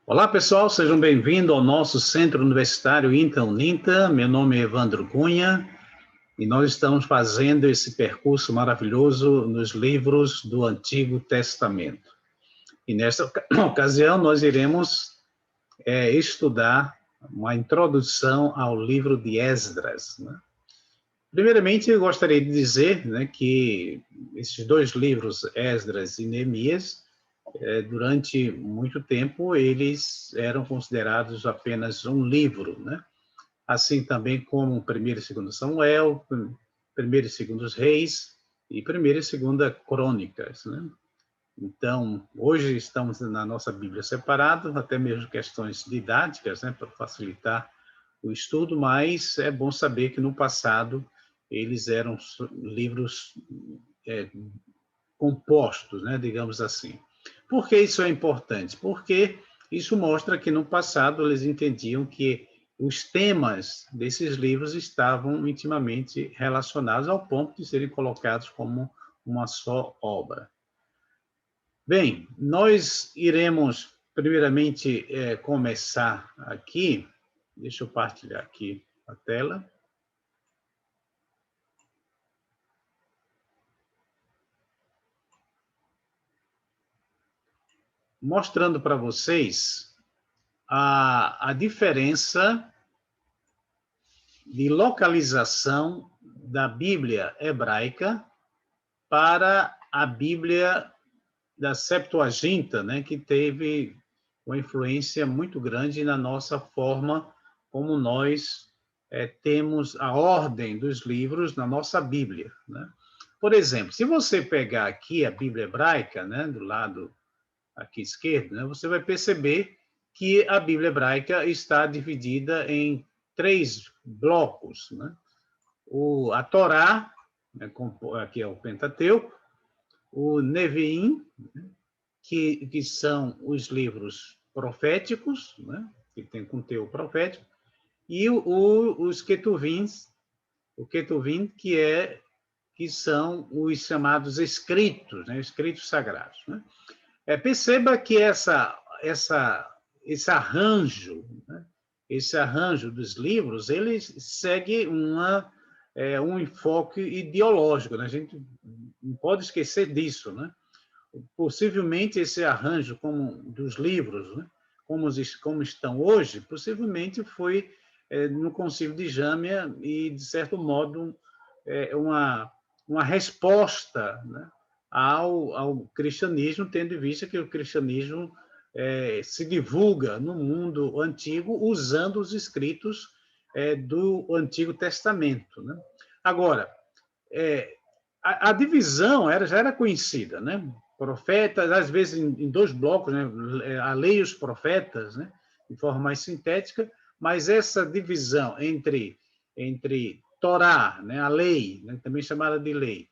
Olá, pessoal, sejam bem-vindos ao nosso Centro Universitário INTA-UNINTA. Meu nome é Evandro Cunha e nós estamos fazendo esse percurso maravilhoso nos livros do Antigo Testamento. E nesta ocasião nós iremos estudar uma introdução ao livro de Esdras, né? Primeiramente, eu gostaria de dizer, né, que esses dois livros, Esdras e Neemias, durante muito tempo, eles eram considerados apenas um livro, né? Assim também como Primeiro e Segundo Samuel, Primeiro e Segundo Reis e Primeiro e Segunda Crônicas, né? Então, hoje estamos na nossa Bíblia separados, até mesmo questões didáticas, né, para facilitar o estudo, mas é bom saber que no passado eles eram livros compostos, né, digamos assim. Por que isso é importante? Porque isso mostra que no passado eles entendiam que os temas desses livros estavam intimamente relacionados ao ponto de serem colocados como uma só obra. Bem, nós iremos primeiramente começar aqui. Deixa eu partilhar aqui a tela. Mostrando para vocês a diferença de localização da Bíblia hebraica para a Bíblia da Septuaginta, né, que teve uma influência muito grande na nossa forma como nós temos a ordem dos livros na nossa Bíblia, né? Por exemplo, se você pegar aqui a Bíblia hebraica, né, do lado aqui esquerdo, né, você vai perceber que a Bíblia hebraica está dividida em três blocos, né? A Torá, né, aqui é o Pentateuco, o Neviim, né, que são os livros proféticos, né, que tem conteúdo profético, e os Ketuvim, o Ketuvim, que são os chamados escritos, né, escritos sagrados, né? Perceba que esse arranjo, né, esse arranjo dos livros, ele segue um enfoque ideológico, né? A gente não pode esquecer disso, né? Possivelmente esse arranjo dos livros, né, como estão hoje, possivelmente foi no Concílio de Jâmia e, de certo modo, uma resposta, né, ao cristianismo, tendo em vista que o cristianismo se divulga no mundo antigo usando os escritos do Antigo Testamento, né? Agora, a divisão já era conhecida, né? Profetas, às vezes em dois blocos, né? A lei e os profetas, né? De forma mais sintética, mas essa divisão entre Torá, né? A lei, né? Também chamada de lei,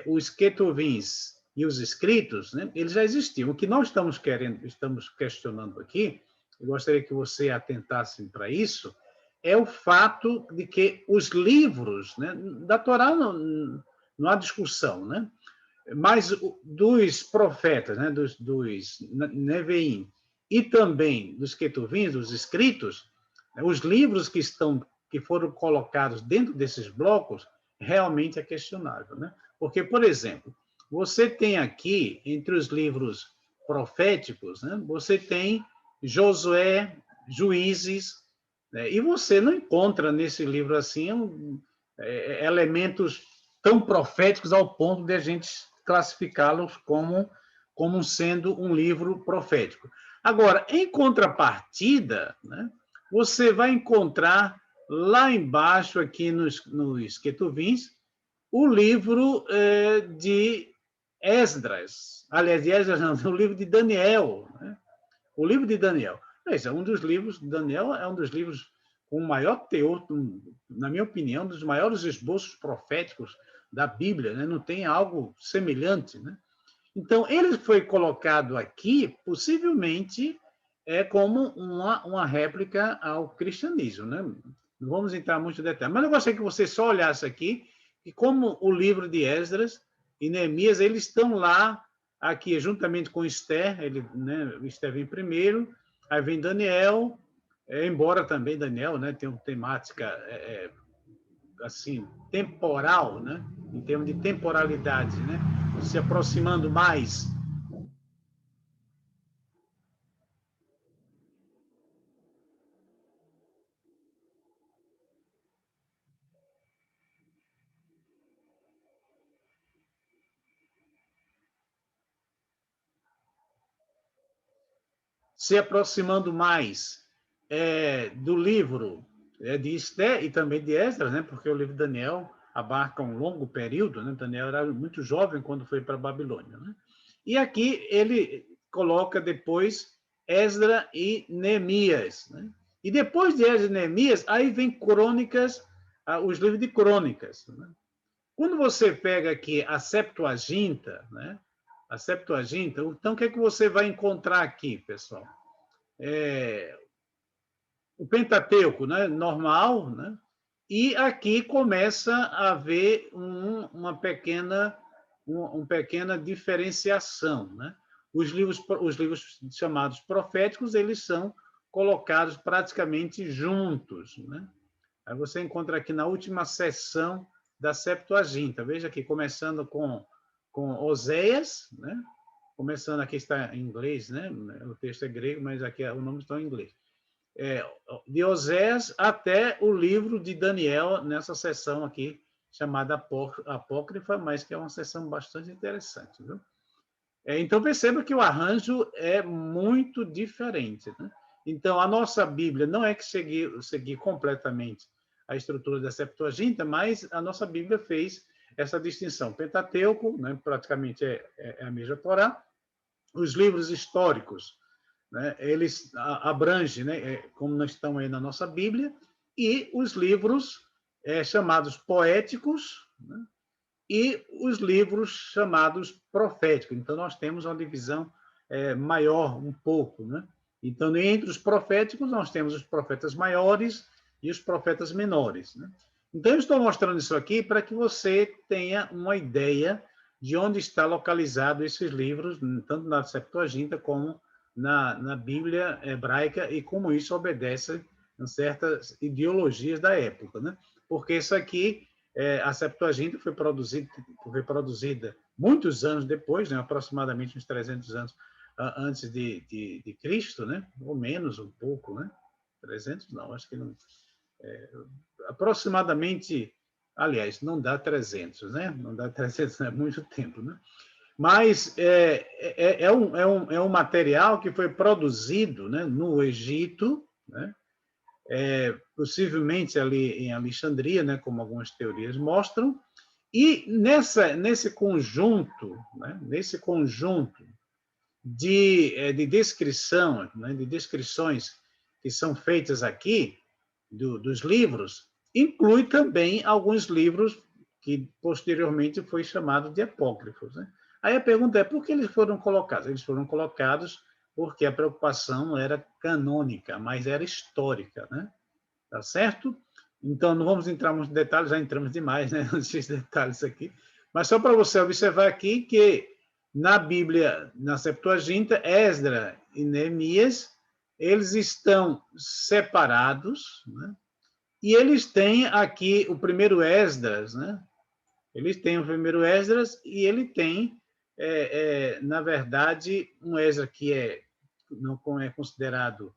os Ketuvins e os escritos, né? Eles já existiam. O que nós estamos questionando aqui, eu gostaria que você atentasse para isso, é o fato de que os livros, né? Da Torá não há discussão, né? Mas dos profetas, né, dos Neveim, e também dos Ketuvim, dos escritos, né, os livros que foram colocados dentro desses blocos, realmente é questionável, né? Porque, por exemplo, você tem aqui, entre os livros proféticos, né, você tem Josué, Juízes, né, e você não encontra nesse livro assim elementos tão proféticos ao ponto de a gente classificá-los como sendo um livro profético. Agora, em contrapartida, né, você vai encontrar lá embaixo, aqui nos Ketuvins, o livro de Esdras. Aliás, de Esdras não, o livro de Daniel. Né? O livro de Daniel. Esse é um dos livros, Daniel é um dos livros com o maior teor, na minha opinião, dos maiores esboços proféticos da Bíblia, né? Não tem algo semelhante, né? Então, ele foi colocado aqui, possivelmente, como uma réplica ao cristianismo, né? Não vamos entrar muito em detalhe, mas eu gostaria que você só olhasse aqui, e como o livro de Esdras e Neemias, eles estão lá, aqui, juntamente com Esther, Esther vem primeiro, Aí vem Daniel, embora também Daniel, né, tenha uma temática assim temporal, né, em termos de temporalidade, né, se aproximando mais do livro de Esté e também de Esdras, né? Porque o livro de Daniel abarca um longo período, né? Daniel era muito jovem quando foi para a Babilônia, né? E aqui ele coloca depois Esdras e Neemias, né? E depois de Esdras e Neemias, aí vem crônicas, os livros de crônicas, né? Quando você pega aqui a Septuaginta, né? A Septuaginta, então o que é que você vai encontrar aqui, pessoal? O Pentateuco, né, normal, né? E aqui começa a haver uma pequena diferenciação, né? Os livros chamados proféticos, eles são colocados praticamente juntos, né? Aí você encontra aqui na última seção da Septuaginta, veja aqui, começando com Oséias, né? Começando aqui está em inglês, né? O texto é grego, mas aqui o nome está em inglês. De Osés até o livro de Daniel, nessa sessão aqui, chamada Apócrifa, mas que é uma sessão bastante interessante. Viu? Então, perceba que o arranjo é muito diferente. Né? Então, a nossa Bíblia não é que seguir completamente a estrutura da Septuaginta, mas a nossa Bíblia fez essa distinção. Pentateuco, né, praticamente é a mesma Torá, os livros históricos, né, eles abrangem, né, como nós estamos aí na nossa Bíblia, e os livros chamados poéticos, né, e os livros chamados proféticos. Então, nós temos uma divisão maior um pouco. Né? Então, entre os proféticos, nós temos os profetas maiores e os profetas menores. Né? Então, eu estou mostrando isso aqui para que você tenha uma ideia de onde está localizado esses livros, tanto na Septuaginta como na Bíblia hebraica, e como isso obedece a certas ideologias da época. Né? Porque isso aqui a Septuaginta foi produzida muitos anos depois, né, aproximadamente uns 300 anos antes de Cristo, né, ou menos um pouco, né, 300 não, acho que não, aproximadamente, aliás, não dá 300, né, não dá 300, é muito tempo, né, mas é um material que foi produzido, né, no Egito, né, possivelmente ali em Alexandria, né, como algumas teorias mostram, e nesse conjunto, né, de descrição, né, de descrições que são feitas aqui dos livros, inclui também alguns livros que posteriormente foi chamado de apócrifos. Né? Aí a pergunta é por que eles foram colocados? Eles foram colocados porque a preocupação não era canônica, mas era histórica, né? Tá certo? Então, não vamos entrar nos detalhes, já entramos demais, né, nesses detalhes aqui. Mas só para você observar aqui que na Bíblia, na Septuaginta, Esdras e Neemias, eles estão separados, né? E eles têm aqui o primeiro Esdras, né? Eles têm o primeiro Esdras e ele tem, na verdade, um Esdras que não é considerado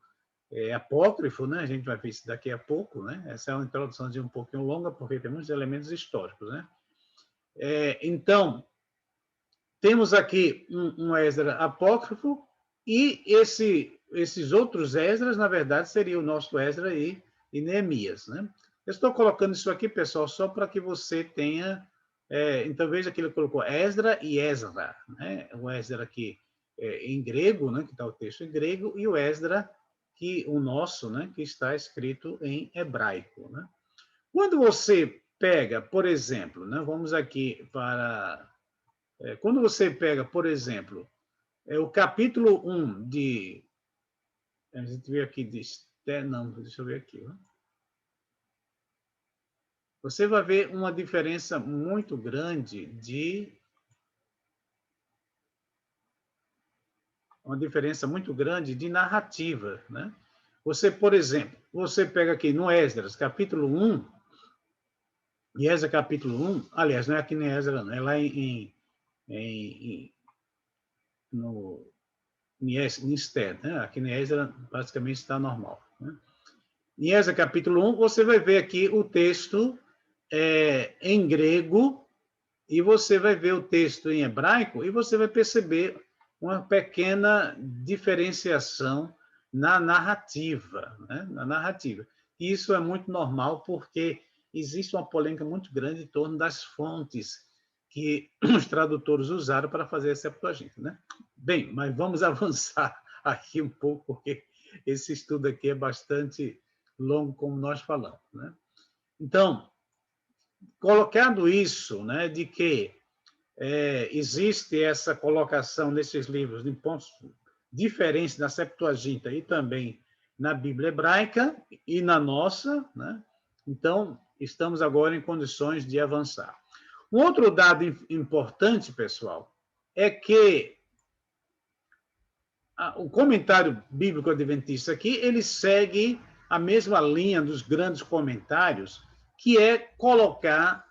apócrifo, né? A gente vai ver isso daqui a pouco, né? Essa é uma introdução um pouquinho longa, porque tem muitos elementos históricos, né? Então, temos aqui um Esdras apócrifo e esses outros Esdras, na verdade, seria o nosso Esdras e Neemias, né? Eu estou colocando isso aqui, pessoal, só para que você tenha... então, veja que ele colocou Esdras e Ezra, né? O Esdras aqui em grego, né? Que está o texto em grego, e o Esdras o nosso, né, que está escrito em hebraico. Né? Quando você pega, por exemplo, né, vamos aqui para... quando você pega, por exemplo, o capítulo 1 de... A gente vê aqui de... Não, deixa eu ver aqui. Né? Você vai ver uma diferença muito grande de... uma diferença muito grande de narrativa, né? Você, por exemplo, você pega aqui no Esdras, capítulo 1, e Esdras capítulo 1, aliás, não é aqui em Esdras, não, é lá no, em Esther, né? Aqui em Esdras praticamente está normal, né? Em Esdras capítulo 1, você vai ver aqui o texto em grego, e você vai ver o texto em hebraico, e você vai perceber uma pequena diferenciação na narrativa, né? Na narrativa. E isso é muito normal, porque existe uma polêmica muito grande em torno das fontes que os tradutores usaram para fazer essa Septuaginta, né? Bem, mas vamos avançar aqui um pouco, porque esse estudo aqui é bastante longo, como nós falamos, né? Então, colocando isso, né, de que existe essa colocação nesses livros de pontos diferentes na Septuaginta e também na Bíblia hebraica e na nossa, né? Então, estamos agora em condições de avançar. Um outro dado importante, pessoal, é que o comentário bíblico adventista aqui, ele segue a mesma linha dos grandes comentários, que é colocar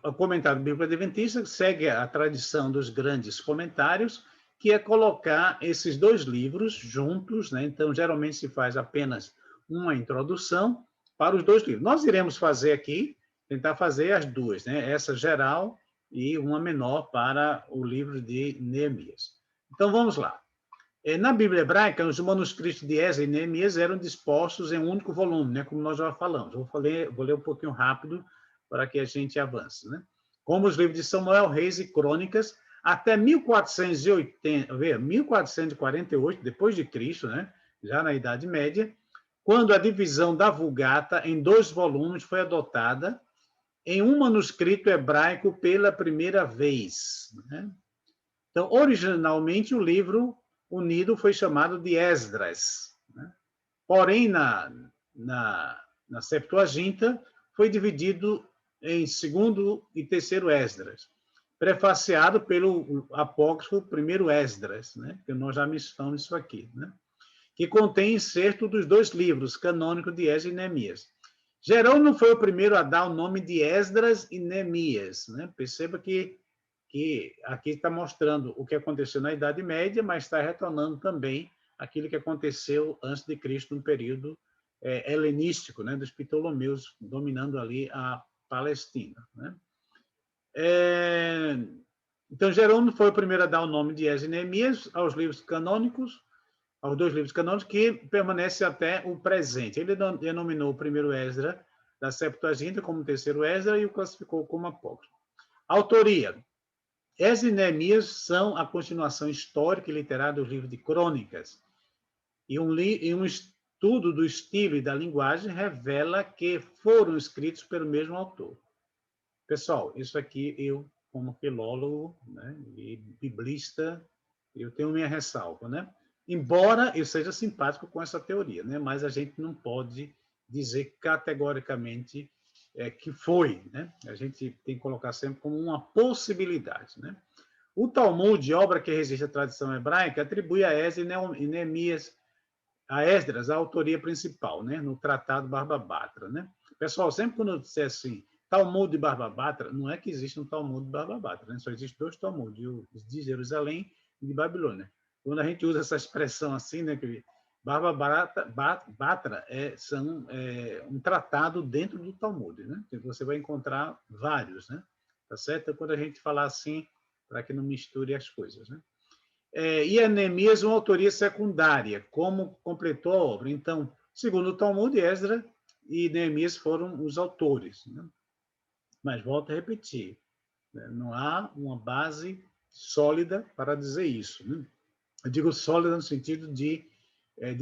o comentário bíblico adventista segue a tradição dos grandes comentários, que é colocar esses dois livros juntos, né? Então, geralmente se faz apenas uma introdução para os dois livros. Nós iremos fazer aqui, tentar fazer as duas, né? Essa geral e uma menor para o livro de Neemias. Então, vamos lá. Na Bíblia hebraica, os manuscritos de Esdras e Neemias eram dispostos em um único volume, né, como nós já falamos. Vou ler um pouquinho rápido para que a gente avance, né? Como os livros de Samuel, Reis e Crônicas, até 1448, depois de Cristo, né, já na Idade Média, quando a divisão da Vulgata em 2 volumes foi adotada em um manuscrito hebraico pela primeira vez, né? Então, originalmente, o livro unido foi chamado de Esdras, né? Porém, na Septuaginta, foi dividido em segundo e terceiro Esdras, prefaciado pelo apócrifo primeiro Esdras, né? Que nós já mencionamos isso aqui, né? Que contém inserto dos 2 livros canônicos de Esdras e Neemias. Jerônimo foi o primeiro a dar o nome de Esdras e Neemias, né? Perceba que aqui está mostrando o que aconteceu na Idade Média, mas está retornando também aquilo que aconteceu antes de Cristo, no período helenístico, né, dos Ptolomeus dominando ali a Palestina, né? Então, Jerônimo foi o primeiro a dar o nome de Esdras e Neemias aos livros canônicos, aos 2 livros canônicos, que permanece até o presente. Ele denominou o primeiro Esdras da Septuaginta como o terceiro Esdras e o classificou como apócrifo. Autoria: Esdras e Neemias são a continuação histórica e literária dos livros de crônicas. E um estudo do estilo e da linguagem revela que foram escritos pelo mesmo autor. Pessoal, isso aqui eu, como filólogo, né, e biblista, eu tenho minha ressalva, né? Embora eu seja simpático com essa teoria, né, mas a gente não pode dizer categoricamente que foi, né? A gente tem que colocar sempre como uma possibilidade, né? O Talmud, obra que resiste à tradição hebraica, atribui a Esdras e Neemias, a Esdras a autoria principal, né? No Tratado Barbabatra, né? Pessoal, sempre quando eu disser assim, Talmud de Barbabatra, não é que existe um Talmud de Barbabatra, né? Só existem 2 Talmud, o de Jerusalém e de Babilônia. Quando a gente usa essa expressão assim, né, que Batra é um tratado dentro do Talmud, né? Você vai encontrar vários, né? Tá certo? Então, quando a gente falar assim, para que não misture as coisas, né? E Neemias, uma autoria secundária, como completou a obra. Então, segundo o Talmud, Esdras e Neemias foram os autores, né? Mas volto a repetir, né? Não há uma base sólida para dizer isso, né? Eu digo sólida no sentido de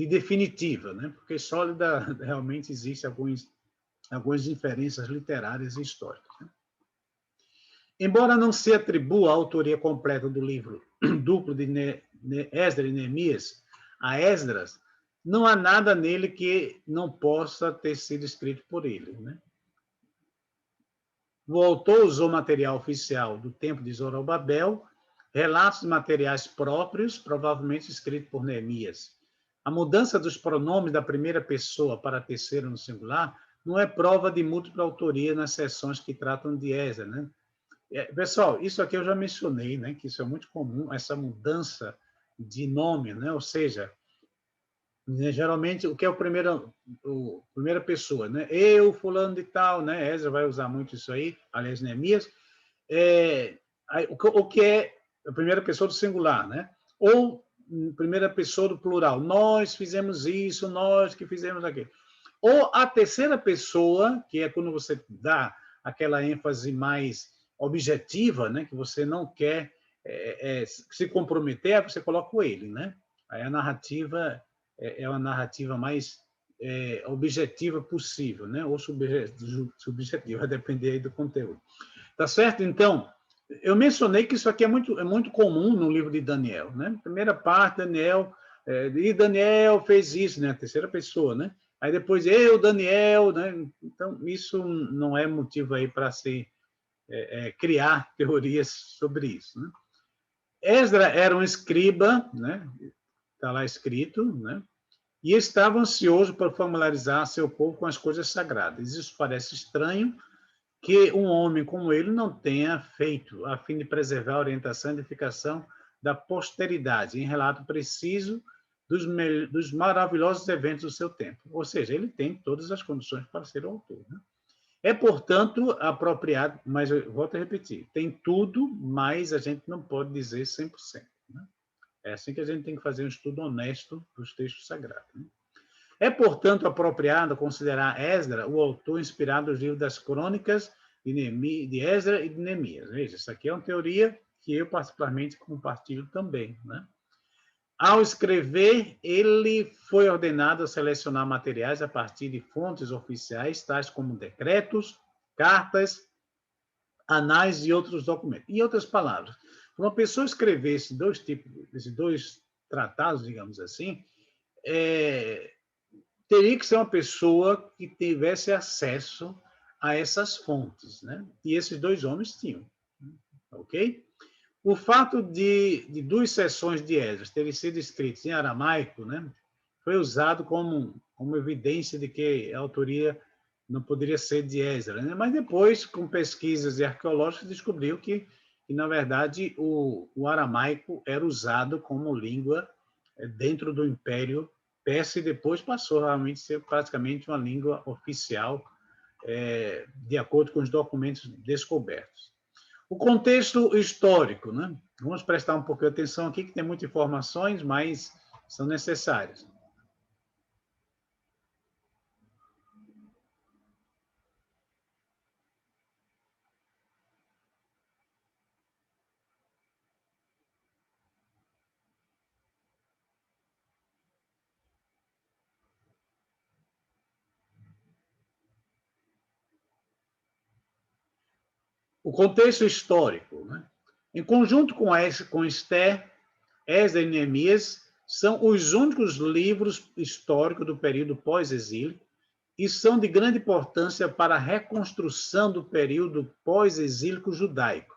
definitiva, né? Porque sólida realmente existe algumas diferenças literárias e históricas, né? Embora não se atribua a autoria completa do livro duplo de Esdras e Neemias a Esdras, não há nada nele que não possa ter sido escrito por ele, né? O autor usou material oficial do tempo de Zorobabel, relatos de materiais próprios, provavelmente escritos por Neemias. A mudança dos pronomes da primeira pessoa para a terceira no singular não é prova de múltipla autoria nas seções que tratam de Esdras, né? Pessoal, isso aqui eu já mencionei, né? Que isso é muito comum, essa mudança de nome, né? Ou seja, geralmente o que é a primeira pessoa, né? Eu, fulano de tal, né? Esdras vai usar muito isso aí, aliás, Neemias. O que é a primeira pessoa do singular, né? Ou primeira pessoa do plural. Nós fizemos isso, nós que fizemos aquilo. Ou a terceira pessoa, que é quando você dá aquela ênfase mais objetiva, né? Que você não quer se comprometer, você coloca o ele, né? Aí a narrativa é uma narrativa mais objetiva possível, né? Ou subjetiva, vai depender aí do conteúdo. Tá certo? Então, eu mencionei que isso aqui é muito comum no livro de Daniel, né? Primeira parte, Daniel, e Daniel fez isso, né? A terceira pessoa, né? Aí depois eu, Daniel, né? Então, isso não é motivo aí para se criar teorias sobre isso, né? Esdras era um escriba, né? Está lá escrito, né? E estava ansioso por familiarizar seu povo com as coisas sagradas. Isso parece estranho que um homem como ele não tenha feito, a fim de preservar a orientação e edificação da posteridade, em relato preciso dos maravilhosos eventos do seu tempo. Ou seja, ele tem todas as condições para ser o autor, né? É, portanto, apropriado, mas eu volto a repetir, tem tudo, mas a gente não pode dizer 100%. Né? É assim que a gente tem que fazer um estudo honesto dos textos sagrados. Né? É, portanto, apropriado considerar Esdras o autor inspirado nos livros das crônicas de Esdras e de Neemias. Veja, isso aqui é uma teoria que eu particularmente compartilho também, né? Ao escrever, ele foi ordenado a selecionar materiais a partir de fontes oficiais, tais como decretos, cartas, anais e outros documentos. Em outras palavras, uma pessoa escrever esses dois tratados, digamos assim, teria que ser uma pessoa que tivesse acesso a essas fontes, né? E esses dois homens tinham, ok? O fato de duas seções de Esdras terem sido escritas em aramaico, né, foi usado como evidência de que a autoria não poderia ser de Esdras, né? Mas depois, com pesquisas arqueológicas, descobriu que na verdade, o aramaico era usado como língua dentro do Império Persa e depois passou realmente a ser praticamente uma língua oficial, de acordo com os documentos descobertos. O contexto histórico, né? Vamos prestar um pouco de atenção aqui, que tem muitas informações, mas são necessárias. O contexto histórico, né? Em conjunto com Esther, Esdras e Neemias, são os únicos livros históricos do período pós-exílio e são de grande importância para a reconstrução do período pós-exílico judaico.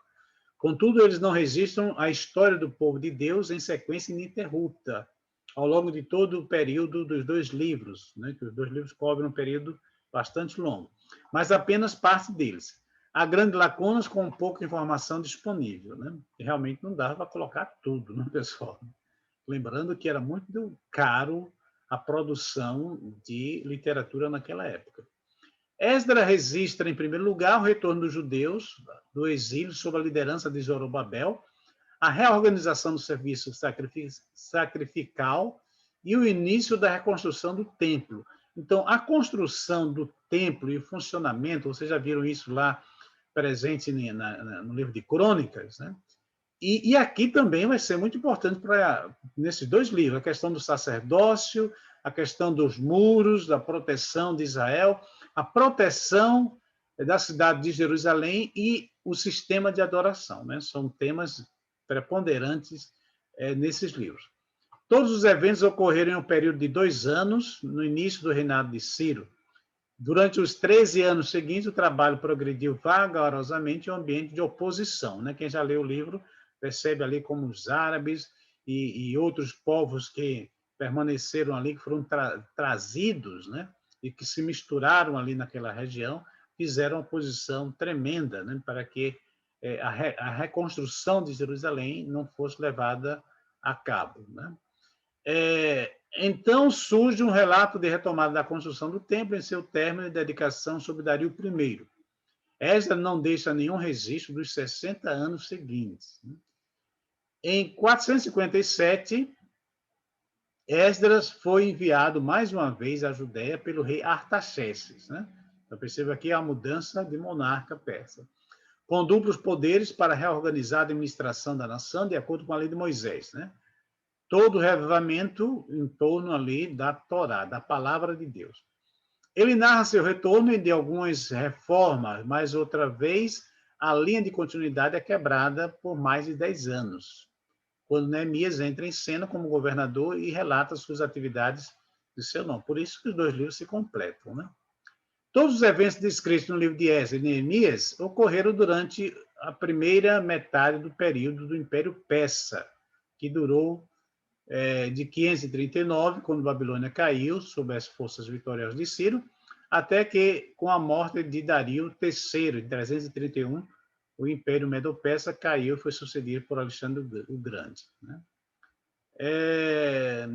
Contudo, eles não registram a história do povo de Deus em sequência ininterrupta, ao longo de todo o período dos dois livros, né? Que os dois livros cobrem um período bastante longo, mas apenas parte deles. Há grandes lacunas com pouca informação disponível, né? E realmente não dava para colocar tudo, né, pessoal? Lembrando que era muito caro a produção de literatura naquela época. Esdras registra, em primeiro lugar, o retorno dos judeus do exílio sob a liderança de Zorobabel, a reorganização do serviço sacrificial e o início da reconstrução do templo. Então, a construção do templo e o funcionamento, vocês já viram isso lá presente no livro de Crônicas, né? E aqui também vai ser muito importante nesses dois livros, a questão do sacerdócio, a questão dos muros, da proteção de Israel, a proteção da cidade de Jerusalém e o sistema de adoração, né? São temas preponderantes nesses livros. Todos os eventos ocorreram em um período de 2 anos, no início do reinado de Ciro. Durante os 13 anos seguintes, o trabalho progrediu vagarosamente em um ambiente de oposição, né? Quem já leu o livro percebe ali como os árabes e outros povos que permaneceram ali, que foram trazidos, né? E que se misturaram ali naquela região, fizeram uma oposição tremenda, né? Para que a reconstrução de Jerusalém não fosse levada a cabo, né? Então surge um relato de retomada da construção do templo em seu término e dedicação sob Dario I. Esdras não deixa nenhum registro dos 60 anos seguintes. Em 457, Esdras foi enviado mais uma vez à Judéia pelo rei Artaxerxes, né? Então perceba aqui a mudança de monarca persa, com duplos poderes para reorganizar a administração da nação de acordo com a lei de Moisés, né? Todo o revivamento em torno ali da Torá, da palavra de Deus. Ele narra seu retorno e de algumas reformas, mas outra vez a linha de continuidade é quebrada por mais de 10 anos, quando Neemias entra em cena como governador e relata suas atividades de seu nome. Por isso que os dois livros se completam, né? Todos os eventos descritos no livro de Esdras e Neemias ocorreram durante a primeira metade do período do Império Persa, que durou de 539, quando Babilônia caiu sob as forças vitoriosas de Ciro, até que, com a morte de Dario III, em 331, o Império Medo-Persa caiu e foi sucedido por Alexandre o Grande, né?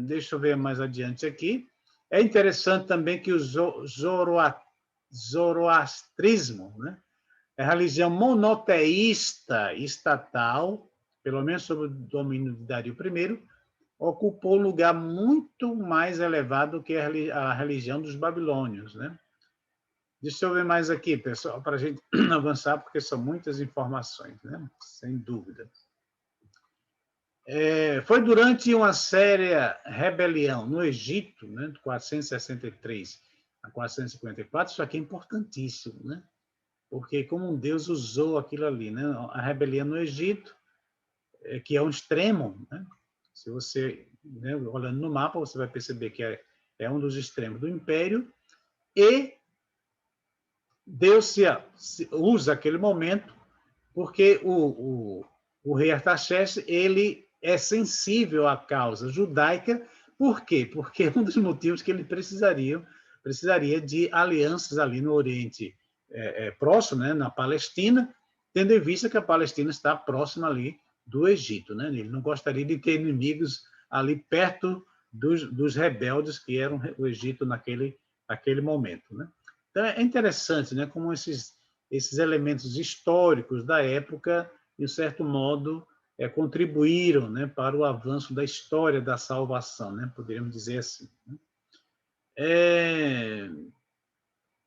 Deixa eu ver mais adiante aqui. É interessante também que o zoroastrismo, né, é a religião monoteísta estatal, pelo menos sob o domínio de Dario I, ocupou um lugar muito mais elevado que a religião dos babilônios, né? Deixa eu ver mais aqui, pessoal, para a gente avançar, porque são muitas informações, né? Sem dúvida. Foi durante uma séria rebelião no Egito, né, de 463 a 454, isso aqui é importantíssimo, né? Porque como Deus usou aquilo ali, né? A rebelião no Egito, que é um extremo, né? Se você, né, olhando no mapa, você vai perceber que é um dos extremos do império, e Deus se usa aquele momento porque o rei Artaxerxes, ele é sensível à causa judaica. Por quê? Porque um dos motivos que ele precisaria de alianças ali no Oriente Próximo, né, na Palestina, tendo em vista que a Palestina está próxima ali do Egito, né? Ele não gostaria de ter inimigos ali perto dos rebeldes que eram o Egito naquele momento, né? Então é interessante, né, como esses elementos históricos da época, de certo modo, contribuíram, né, para o avanço da história da salvação, né, poderíamos dizer assim, né?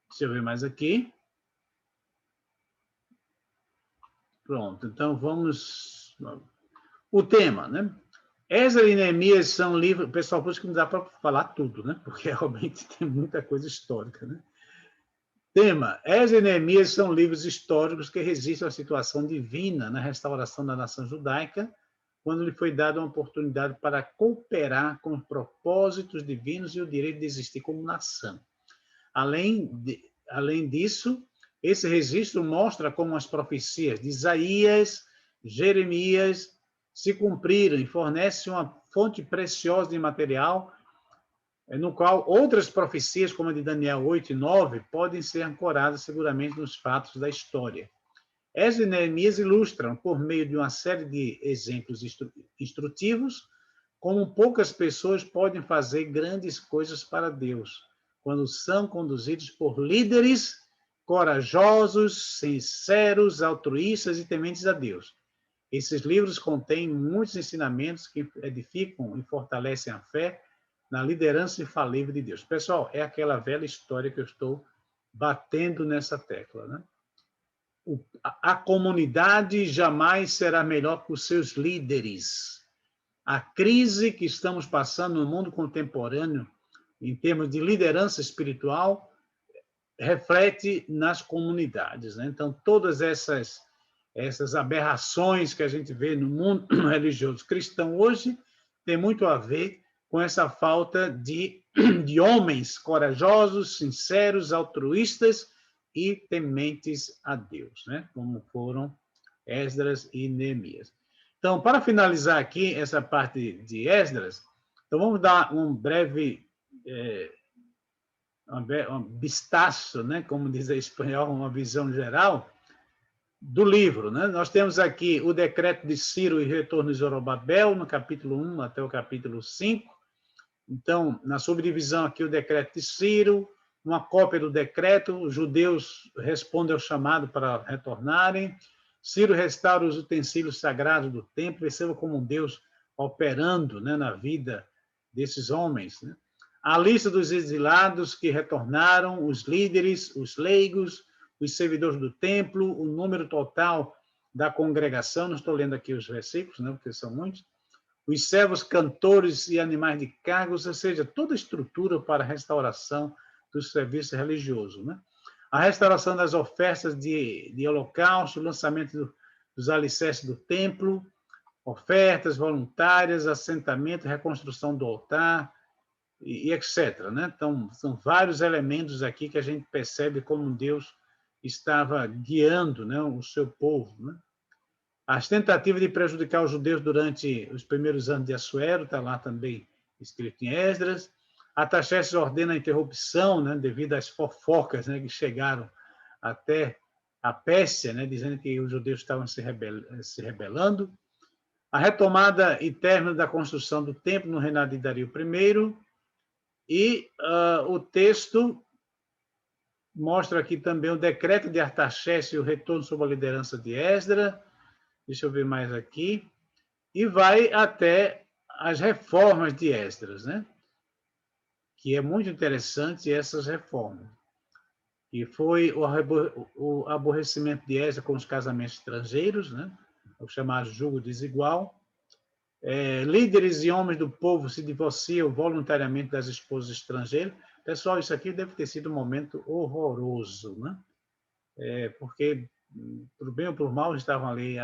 Deixa eu ver mais aqui. Pronto, então vamos... O tema, né? Esdras e Neemias são livros... Pessoal, por isso que não dá para falar tudo, né? Porque realmente tem muita coisa histórica, né? Tema: Esdras e Neemias são livros históricos que registram a situação divina na restauração da nação judaica, quando lhe foi dada uma oportunidade para cooperar com os propósitos divinos e o direito de existir como nação. Além disso, esse registro mostra como as profecias de Isaías, Jeremias se cumpriram e fornece uma fonte preciosa de material no qual outras profecias, como a de Daniel 8 e 9, podem ser ancoradas seguramente nos fatos da história. Esdras e Neemias ilustram, por meio de uma série de exemplos instrutivos, como poucas pessoas podem fazer grandes coisas para Deus, quando são conduzidos por líderes corajosos, sinceros, altruístas e tementes a Deus. Esses livros contêm muitos ensinamentos que edificam e fortalecem a fé na liderança infalível de Deus. Pessoal, é aquela velha história que eu estou batendo nessa tecla, né? A comunidade jamais será melhor que os seus líderes. A crise que estamos passando no mundo contemporâneo, em termos de liderança espiritual, reflete nas comunidades, né? Então, todas essas aberrações que a gente vê no mundo religioso cristão hoje tem muito a ver com essa falta de homens corajosos, sinceros, altruístas e tementes a Deus, né? Como foram Esdras e Neemias. Então, para finalizar aqui essa parte de Esdras, então vamos dar um breve um vistaço, né? Como diz em espanhol, uma visão geral do livro, né? Nós temos aqui o decreto de Ciro e retorno de Zorobabel, no capítulo 1 até o capítulo 5. Então, na subdivisão aqui, o decreto de Ciro, uma cópia do decreto, os judeus respondem ao chamado para retornarem. Ciro restaura os utensílios sagrados do templo, perceba como Deus operando, né, na vida desses homens, né? A lista dos exilados que retornaram, os líderes, os leigos, os servidores do templo, o número total da congregação, não estou lendo aqui os versículos, né, porque são muitos, os servos, cantores e animais de cargos, ou seja, toda a estrutura para a restauração do serviço religioso, né? A restauração das ofertas de holocausto, o lançamento dos alicerces do templo, ofertas voluntárias, assentamento, reconstrução do altar, e etc., né? Então, são vários elementos aqui que a gente percebe como Deus estava guiando, né, o seu povo, né? As tentativas de prejudicar os judeus durante os primeiros anos de Assuero, está lá também escrito em Esdras. Artaxerxes ordena a interrupção, né, devido às fofocas, né, que chegaram até a Pérsia, né, dizendo que os judeus estavam se rebelando. A retomada e término da construção do templo no reinado de Dario I. E o texto mostra aqui também o decreto de Artaxerxes e o retorno sob a liderança de Esdras. Deixa eu ver mais aqui. E vai até as reformas de Esdras, né? Que é muito interessante essas reformas. E foi o aborrecimento de Esdras com os casamentos estrangeiros, né? O chamado jugo desigual. Líderes e homens do povo se divorciam voluntariamente das esposas estrangeiras. Pessoal, isso aqui deve ter sido um momento horroroso, né? Porque, por bem ou por mal, estavam ali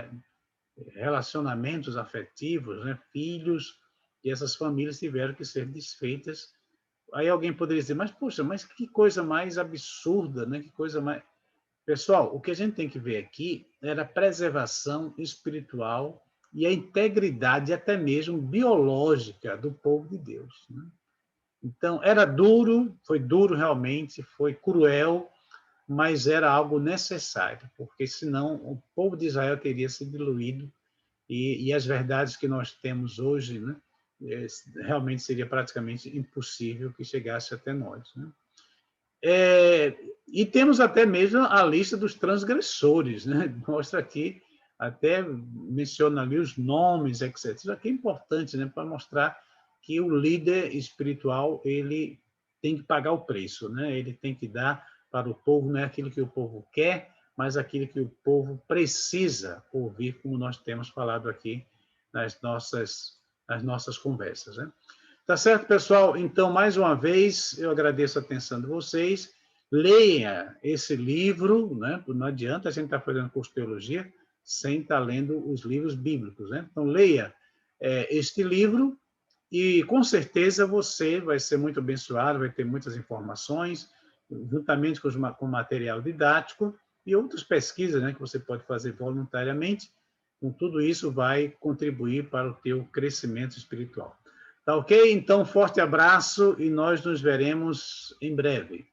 relacionamentos afetivos, né? Filhos, e essas famílias tiveram que ser desfeitas. Aí alguém poderia dizer, mas, poxa, mas que coisa mais absurda, né? Que coisa mais... Pessoal, o que a gente tem que ver aqui era a preservação espiritual e a integridade, até mesmo biológica, do povo de Deus, né? Então, era duro, foi duro realmente, foi cruel, mas era algo necessário, porque senão o povo de Israel teria se diluído e as verdades que nós temos hoje, né, realmente seria praticamente impossível que chegasse até nós, né? E temos até mesmo a lista dos transgressores, né? Mostra aqui, até menciona ali os nomes, etc. Isso aqui é importante, né, para mostrar que o líder espiritual ele tem que pagar o preço, né? Ele tem que dar para o povo, não é aquilo que o povo quer, mas aquilo que o povo precisa ouvir, como nós temos falado aqui nas nossas conversas, né? Tá certo, pessoal? Então, mais uma vez, eu agradeço a atenção de vocês. Leia esse livro, né? Não adianta a gente estar fazendo curso de teologia sem estar lendo os livros bíblicos, né? Então, leia este livro e, com certeza, você vai ser muito abençoado, vai ter muitas informações, juntamente com material didático e outras pesquisas, né, que você pode fazer voluntariamente. Com tudo isso, vai contribuir para o teu crescimento espiritual. Tá ok? Então, forte abraço e nós nos veremos em breve.